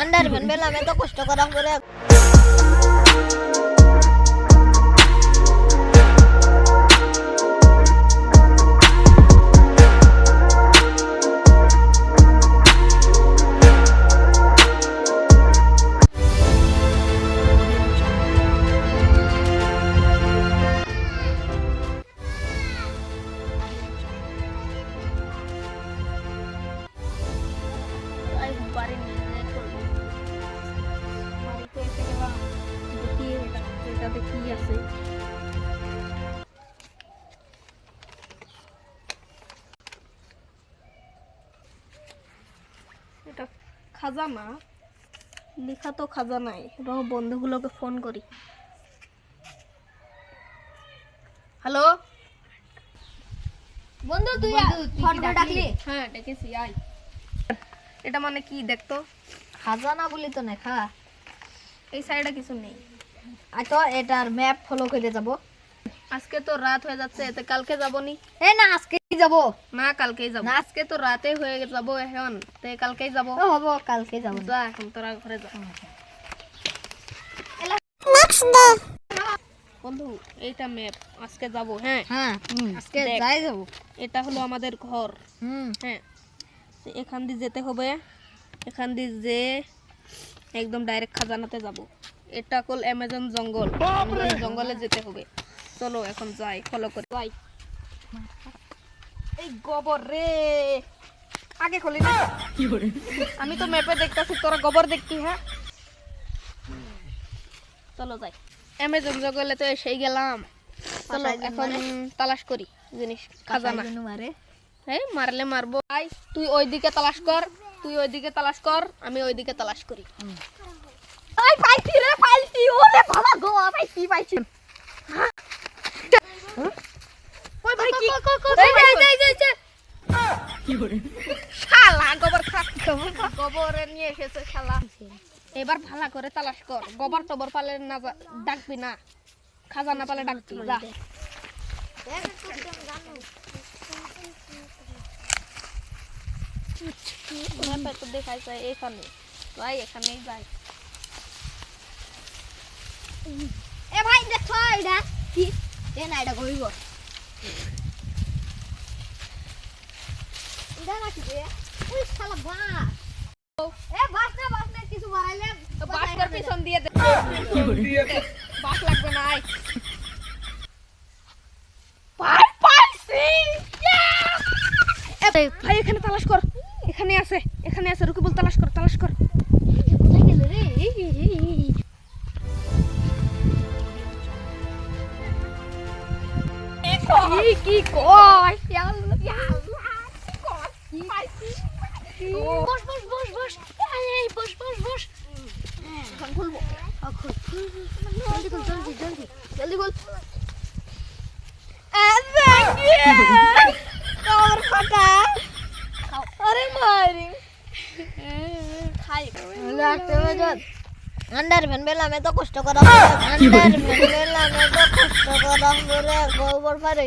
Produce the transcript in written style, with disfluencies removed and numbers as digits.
আন্ডারম্যান পেলাম এত কষ্ট করা করে। এটা খাজানা লেখা তো খাজানাই। বন্ধুগুলোকে ফোন করি। হ্যালো বন্ধু তুই ফোনটা ডাকলি? হ্যাঁ ডেকেছি, আয়। এটা মানে কি দেখতো? খাজানা বলি তো না খা। এই সাইডে কিছু নেই। আই তো এটার ম্যাপ ফলো করে যাব। আজকে তো রাত হয়ে যাচ্ছে, এতে কালকে যাবনি? এই না আজকেই যাব। না কালকেই যাব। না। আজকে তো রাতে হয়ে যাব এখন, তে কালকেই যাব। ও হবো কালকে যাব। যা এখন তোরা ঘরে যা। বন্ধু এইটা ম্যাপ, আজকে যাব। হ্যাঁ হ্যাঁ আজকে দেখ। যাই যাব। এটা হলো আমাদের ঘর। হ্যাঁ তো এখান দিয়ে যেতে হবে, এখান দিয়ে যে একদম ডাইরেক্ট খাজানাতে যাব। এটা হল অ্যামাজন জঙ্গল, আমাদের জঙ্গলে যেতে হবে। চলো এখন যাই, ফলো করে যাই। এই গোবর রে, আগে খুলি না। আমি তো ম্যাপে দেখতেছি, তোরা গোবর দেখতি। হ্যাঁ চলো যাই। অ্যামাজন জঙ্গলে তো এসেই গেলাম। চলো এখন তালাশ করি জিনিস খাজানা। এই মারলে মারবো। আই তুই ওইদিকে তালাশ কর, তুই ওইদিকে তালাশ কর, আমি ওইদিকে তালাশ করি। আই পাইছি রে, পাইছি। ওরে বাবা গো, পাইছি। ওই ভাই কি এই কি করে শালা গোবর খা, গোবরে নিয়ে এসেছে শালা। এবার ভালো করে তালাশ কর, গোবর টবর পালে না ডাকবি না, খাজানা পালে ডাকবি। যা ম্যাপে তো দেখাইছে এখানে, যাই এখানেই যাই। এ ভাই দেখো এটা কি? এ না এটা কইব। এটা নাকি রে? ওই শালা বাস। এ বাস না কিছু বাড়াইলে বাসটার পিছন দিয়ে দে। বাস লাগবে না, আয়। ভাই পাইছি। ভাই এখানে তালাশ কর, এখানে আছে, এখানে আছে। রুকিবুল তালাশ কর, তালাশ কর। কোথায় গেল রে? কি কয়? বস। এই বস। এখন খুলবো। জলদি বল। তোর ফাটা। আরে মারি। খাই লাগতে বাজার। আন্ডারম্যান পেলাম এত কষ্ট করা। আন্ডারম্যান পেলাম এত কষ্ট করা করে গোবর পারে।